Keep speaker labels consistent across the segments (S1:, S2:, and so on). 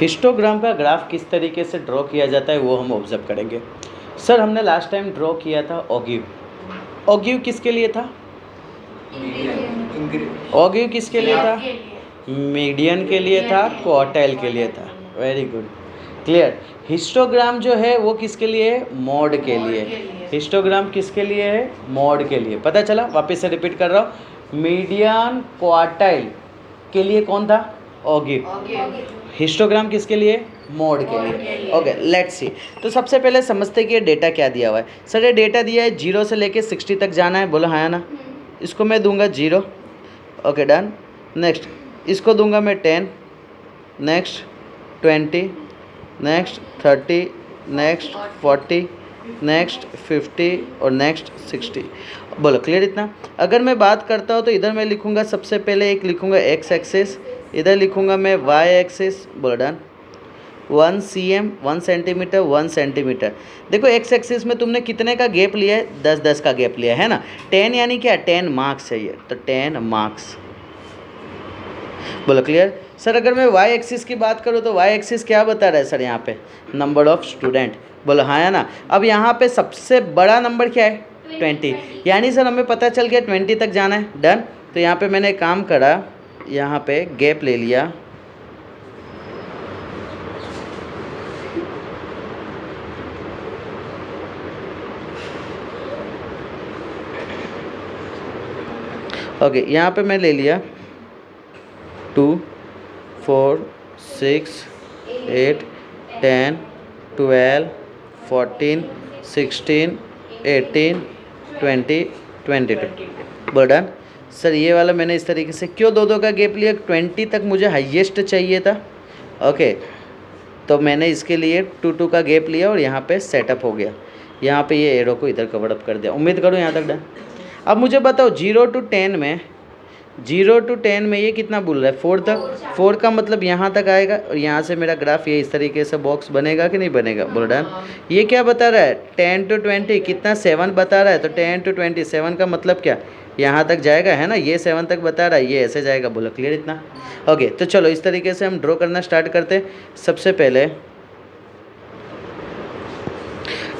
S1: Histogram का graph किस तरीके से ड्रॉ किया जाता है वो हम ऑब्जर्व करेंगे। सर हमने लास्ट टाइम ड्रॉ किया था ऑगिव। ऑगिव किसके लिए था? ऑगिव किसके लिए था? मीडियन के लिए था, क्वार्टाइल के लिए था। Very good, clear. हिस्टोग्राम जो है वो किसके लिए है? मॉड के लिए। हिस्टोग्राम किसके लिए है? मॉड के लिए। पता चला? वापस से रिपीट कर रहा हूँ, मीडियन क्वार्टाइल के लिए कौन था? ऑगिव। हिस्टोग्राम किसके लिए? मोड के लिए। Okay, let's see. तो सबसे पहले समझते कि ये डेटा क्या दिया हुआ है। सर ये डेटा दिया है 0 से लेके 60 तक जाना है, बोलो हाँ या ना। इसको मैं दूंगा 0, ओके डन। नेक्स्ट इसको दूंगा मैं 10, नेक्स्ट 20, नेक्स्ट 30, नेक्स्ट 40, नेक्स्ट 50 और नेक्स्ट 60। बोलो क्लियर इतना? अगर मैं बात करता हूँ तो इधर मैं लिखूँगा, सबसे पहले एक लिखूँगा एक्स एक्सिस, इधर लिखूँगा मैं वाई एक्सिस, बोलो डन। 1 cm 1 centimetre 1 centimetre. देखो एक्स एक्सिस में तुमने कितने का गैप लिया है? 10-10 का गैप लिया है ना। 10 यानी क्या? 10 मार्क्स चाहिए, तो 10 मार्क्स। बोलो क्लियर? सर अगर मैं वाई एक्सिस की बात करूँ तो वाई एक्सिस क्या बता रहा है सर यहाँ पे? Number of student. बोलो हाँ या ना। अब यहाँ पे सबसे बड़ा नंबर क्या है? 20। यानी सर हमें पता चल गया 20 तक जाना है, डन। तो यहाँ पे मैंने काम करा, यहाँ पे गैप ले लिया, ओके यहाँ पे मैं ले लिया 2 4 6 8 10 12 14 16 18 20 22। बोल डन। सर ये वाला मैंने इस तरीके से क्यों दो का गैप लिया? 20 तक मुझे हाईएस्ट चाहिए था, ओके। तो मैंने इसके लिए 2 का गैप लिया और यहाँ पे सेटअप हो गया। यहाँ पे ये एरो को इधर कवर अप कर दिया। उम्मीद करूँ यहाँ तक डन। अब मुझे बताओ 0 to 10 में, 0 to 10 में ये कितना बोल रहा है? 4 तक। 4 का मतलब यहाँ तक आएगा और यहाँ से मेरा ग्राफ ये इस तरीके से बॉक्स बनेगा कि नहीं बनेगा? बोलो डन। ये क्या बता रहा है? 10 to 20 कितना? 7 बता रहा है। तो 10 to 20 7 का मतलब क्या? यहाँ तक जाएगा, है ना। ये 7 तक बता रहा है, ये ऐसे जाएगा। बोलो क्लियर इतना? ओके, तो चलो इस तरीके से हम ड्रॉ करना स्टार्ट करते हैं। सबसे पहले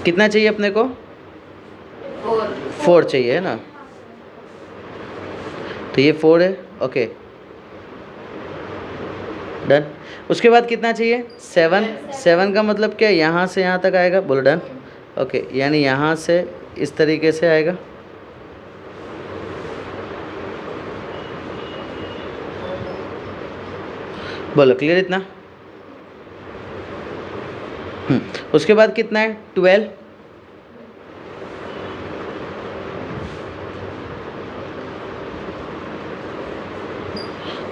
S1: कितना चाहिए अपने को? 4 चाहिए, है ना। तो ये 4 है, ओके डन। उसके बाद कितना चाहिए? 7। 7 का मतलब क्या? यहाँ से यहाँ तक आएगा। बोलो डन। ओके, यानी यहाँ से इस तरीके से आएगा। बोलो क्लियर इतना? उसके बाद कितना है? 12।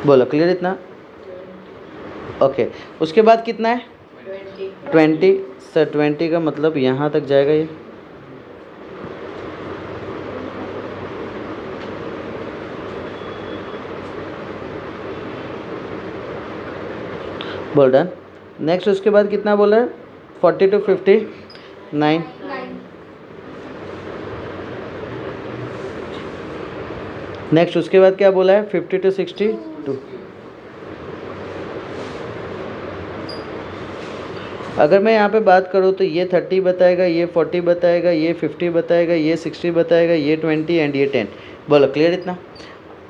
S1: बोलो क्लियर इतना? ओके, उसके बाद कितना है? 20। सर 20 का मतलब यहाँ तक जाएगा ये। बोल डन। नेक्स्ट उसके बाद कितना बोला है? 40 to 50 9। नेक्स्ट उसके बाद क्या बोला है? 50 to 60 2। अगर मैं यहाँ पे बात करूँ तो ये 30 बताएगा, ये 40 बताएगा, ये 50 बताएगा, ये 60 बताएगा, ये 20 एंड ये 10। बोलो क्लियर इतना?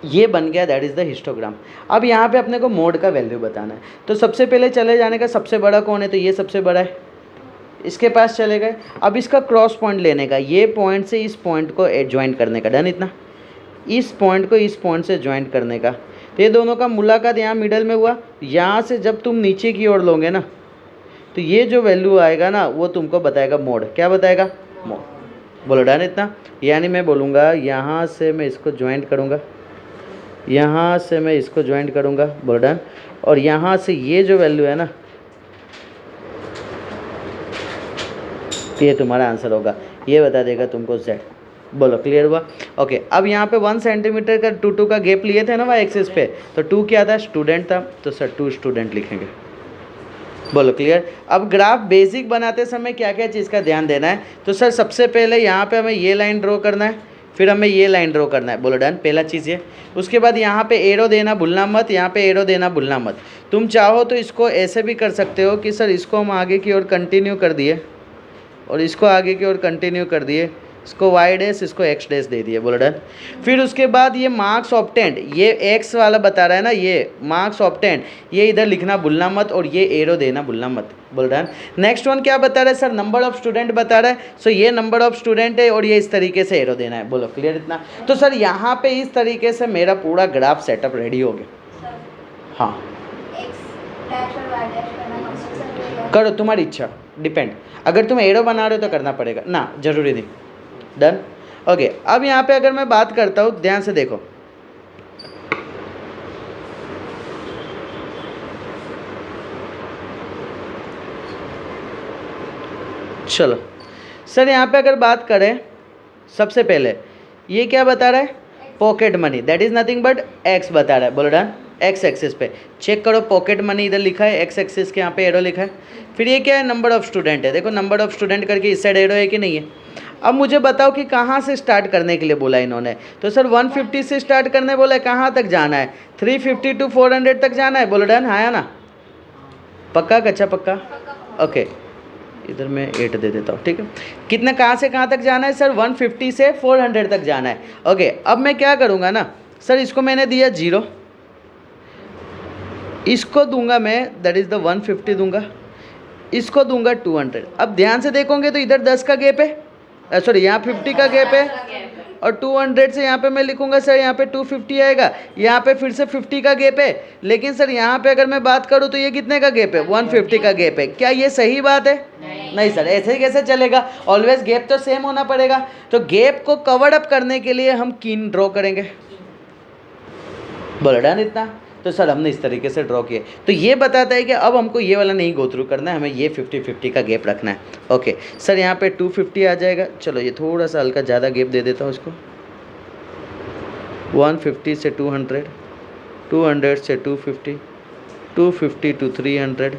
S1: ये बन गया, दैट इज़ द हिस्टोग्राम। अब यहाँ पे अपने को मोड का वैल्यू बताना है। तो सबसे पहले चले जाने का, सबसे बड़ा कौन है? तो ये सबसे बड़ा है, इसके पास चले गए। अब इसका क्रॉस पॉइंट लेने का, ये पॉइंट से इस पॉइंट को ज्वाइंट करने का, डन इतना। इस पॉइंट को इस पॉइंट से ज्वाइंट करने का, तो ये दोनों का मुलाकात यहाँ मिडल में हुआ। यहाँ से जब तुम नीचे की ओर लोगे ना, तो ये जो वैल्यू आएगा ना वो तुमको बताएगा मोड। क्या बताएगा? मोड। बोलो डन इतना? यानी मैं बोलूँगा यहाँ से मैं इसको ज्वाइंट करूँगा, यहाँ से मैं इसको ज्वाइंट करूँगा, बोलो डन। और यहाँ से ये जो वैल्यू है ना, ये तुम्हारा आंसर होगा, ये बता देगा तुमको Z। बोलो क्लियर हुआ? ओके, अब यहाँ पे 1 सेंटीमीटर का 2 का गैप लिए थे ना वाई एक्सिस पे, तो 2 क्या था? स्टूडेंट था, तो सर 2 स्टूडेंट लिखेंगे। बोलो क्लियर? अब ग्राफ बेसिक बनाते समय क्या क्या चीज़ का ध्यान देना है? तो सर सबसे पहले यहाँ पे हमें ये लाइन ड्रॉ करना है, फिर हमें ये लाइन ड्रॉ करना है। बोलो डन, पहला चीज़ ये। उसके बाद यहाँ पे एरो देना भूलना मत, यहाँ पे एरो देना भूलना मत। तुम चाहो तो इसको ऐसे भी कर सकते हो कि सर इसको हम आगे की ओर कंटिन्यू कर दिए और इसको आगे की ओर कंटिन्यू कर दिए, इसको वाई डैश इसको एक्स डैश दे दिए। बोलो डन। फिर उसके बाद ये मार्क्स ऑब्टेंड, ये एक्स वाला बता रहा है ना, ये मार्क्स ऑब्टेंड, ये इधर लिखना भूलना मत और ये एरो देना भूलना मत। बोल डन। नेक्स्ट वन क्या बता रहा है सर, नंबर ऑफ स्टूडेंट बता रहा है। सो ये नंबर ऑफ स्टूडेंट है और ये इस तरीके से एरो देना है। बोलो क्लियर इतना। तो सर यहाँ पे इस तरीके से मेरा पूरा ग्राफ सेटअप रेडी हो गया। हाँ करो, तुम्हारी इच्छा, डिपेंड। अगर तुम एरो बना रहे हो तो करना पड़ेगा ना, जरूरी नहीं। डन। ओके, अब यहाँ पे अगर मैं बात करता हूँ, ध्यान से देखो, चलो सर यहाँ पे अगर बात करें, सबसे पहले ये क्या बता रहा है, pocket money, that is nothing but x बता रहा है। बोलो डन। एक्स एक्सिस पे चेक करो, पॉकेट मनी इधर लिखा है, एक्स एक्सिस के यहाँ पे एरो लिखा है। फिर ये क्या है, नंबर ऑफ स्टूडेंट है। देखो नंबर ऑफ स्टूडेंट करके इस साइड एरो है कि नहीं है। अब मुझे बताओ कि कहाँ से स्टार्ट करने के लिए बोला इन्होंने। तो सर 150 से स्टार्ट करने बोला है, कहाँ तक जाना है, 350 to 400 तक जाना है। बोलो डन, हाँ या ना, पक्का कच्चा पक्का। ओके, इधर मैं 8 दे देता हूँ, ठीक है। कितना, कहाँ से कहाँ तक जाना है सर, 150 से 400 तक जाना है। ओके, अब मैं क्या करूँगा ना सर, इसको मैंने दिया 0, इसको दूंगा मैं, दैट इज़ द 150 दूंगा, इसको दूंगा 200। अब ध्यान से देखोगे तो इधर 10 का गैप है, सॉरी यहाँ 50 का गैप है और 200 से यहाँ पे मैं लिखूंगा सर यहाँ पे 250 आएगा, यहाँ पे फिर से 50 का गैप है। लेकिन सर यहाँ पे अगर मैं बात करूँ तो ये कितने का गैप है, 150 का गैप है। क्या ये सही बात है? नहीं सर, ऐसे ही कैसे चलेगा, ऑलवेज गैप तो सेम होना पड़ेगा। तो गैप को कवर अप करने के लिए हम कीन ड्रॉ करेंगे। बोलो डन इतना। तो सर हमने इस तरीके से ड्रॉ किए, तो ये बताता है कि अब हमको ये वाला नहीं गो थ्रू करना है, हमें ये 50-50 का गैप रखना है। ओके सर, यहाँ पे 250 आ जाएगा। चलो ये थोड़ा सा हल्का ज़्यादा गैप दे देता हूँ इसको, 150 से 200, 200 से 250, 250 to 300,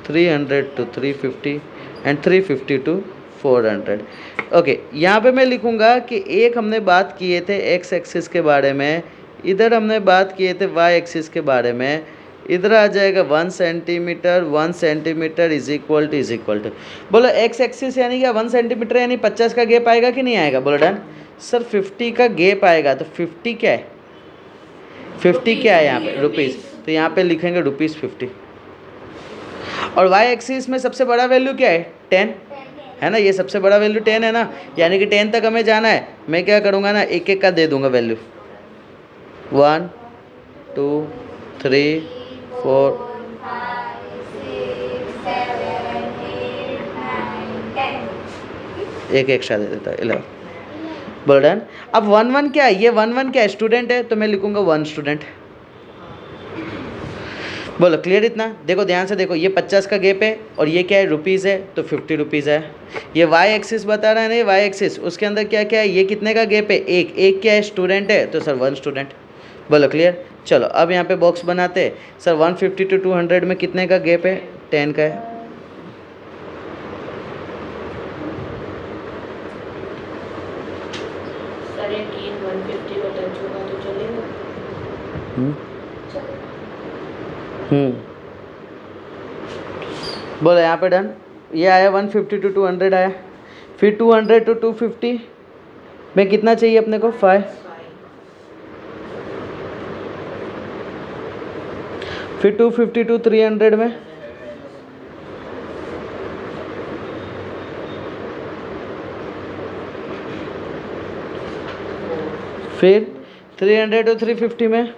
S1: 300 to 350 and 350 to 400। Okay, यहाँ पे मैं लिखूँगा कि एक हमने बात किए थे एक्स एक्सिस के बारे में, इधर हमने बात किए थे वाई एक्सिस के बारे में, इधर आ जाएगा 1 centimetre, 1 centimetre is equal to. बोलो एक्स एक्सिस यानी क्या, 1 सेंटीमीटर यानी 50 का गैप आएगा कि नहीं आएगा। बोलो डन। सर 50 का गैप आएगा, तो 50 क्या है, 50 क्या है यहाँ पे, रुपीज़, तो यहाँ पे लिखेंगे ₹50। और वाई एक्सिस में सबसे बड़ा वैल्यू क्या है, 10 है ना, ये सबसे बड़ा वैल्यू 10 है ना, यानी कि 10 तक हमें जाना है। मैं क्या करूँगा ना, एक एक का दे दूँगा वैल्यू, 1 2 3 4 एक एक्स्ट्रा दे देता है 11। बोलो डन। अब 1 क्या है, ये 1 क्या है, स्टूडेंट है, तो मैं लिखूंगा 1 स्टूडेंट। बोलो क्लियर इतना। देखो ध्यान से देखो, ये 50 का गैप है और ये क्या है, रुपीज़ है, तो 50 रुपीज़ है। ये वाई एक्सिस बता रहा है ना, वाई एक्सिस, उसके अंदर क्या क्या है, ये कितने का गैप है, एक क्या है, स्टूडेंट है, तो सर 1 स्टूडेंट। बोलो क्लियर। चलो अब यहाँ पे बॉक्स बनाते हैं। सर 150 to 200 में कितने का गैप है, 10 का है।
S2: सर ये 150 को टच होगा तो चलेगा।
S1: बोलो यहाँ पे डन। ये आया 150 to 200 आया, फिर 200 to 250 में कितना चाहिए अपने को, 5। फिर 250 to 300 में, फिर 300 to 350 में,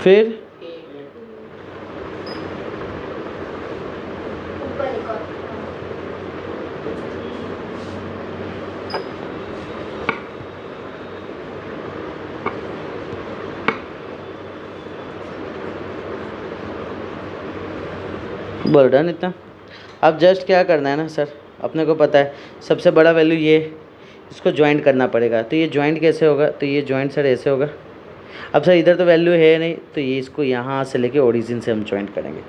S1: फिर बोल डन इतना। अब जस्ट क्या करना है ना सर, अपने को पता है सबसे बड़ा वैल्यू ये, इसको ज्वाइंट करना पड़ेगा। तो ये ज्वाइंट कैसे होगा, तो ये ज्वाइंट सर ऐसे होगा। अब सर इधर तो वैल्यू है नहीं, तो ये इसको यहाँ से लेके ओरिजिन से हम ज्वाइंट करेंगे।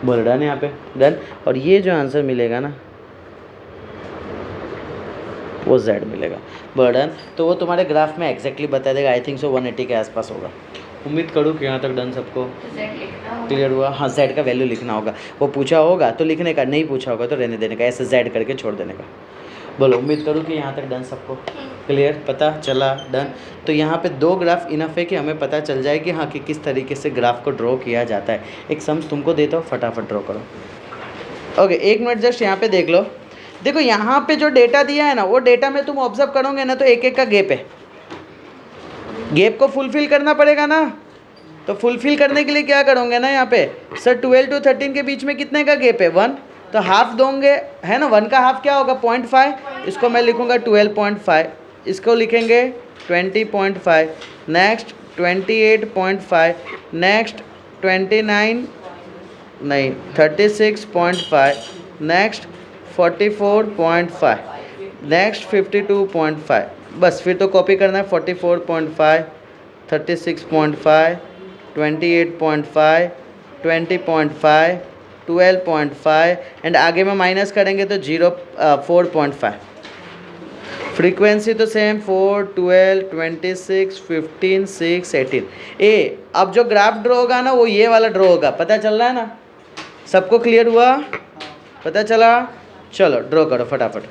S1: बोल डन यहाँ पे, डन। और ये जो आंसर मिलेगा ना, वो z मिलेगा। बर्डन तो वो तुम्हारे ग्राफ में एग्जैक्टली बता देगा। आई थिंक सो 180 के आसपास होगा। उम्मीद करूँ कि यहाँ तक डन सबको क्लियर हुआ। हाँ z का वैल्यू लिखना होगा, वो पूछा होगा तो लिखने का, नहीं पूछा होगा तो रहने देने का, ऐसे z करके छोड़ देने का। बोलो, उम्मीद करूँ कि यहाँ तक डन सबको क्लियर, पता चला डन। तो यहाँ पे 2 ग्राफ इनफ है कि हमें पता चल जाए कि हाँ कि किस तरीके से ग्राफ को ड्रॉ किया जाता है। एक सम्स तुमको देता हूँ, फटाफट ड्रॉ करो। ओके, 1 मिनट जस्ट यहाँ पे देख लो। देखो यहाँ पे जो डेटा दिया है ना, वो डेटा में तुम ऑब्जर्व करोगे ना तो एक एक का गैप है। गैप को फुलफिल करना पड़ेगा ना, तो फुलफिल करने के लिए क्या करोगे ना, यहाँ पे सर 12 to 13 के बीच में कितने का गैप है, 1, तो हाफ दोगे है ना। 1 का हाफ क्या होगा, 0.5। इसको मैं लिखूँगा 12.5, इसको लिखेंगे 20.5, नेक्स्ट 28.5, नेक्स्ट 36.5, नेक्स्ट 44.5, नेक्स्ट 52.5। बस फिर तो कॉपी करना है। 44.5, 36.5, 28.5, 20.5, 12.5 एंड आगे में माइनस करेंगे तो 4.5। फ्रीक्वेंसी तो सेम 4, 12, 26, 15, 6, 18। अब जो ग्राफ ड्रॉ होगा ना वो ये वाला ड्रॉ होगा, पता चल रहा है ना, सबको क्लियर हुआ, पता चला। चलो ड्रॉ करो फटाफट।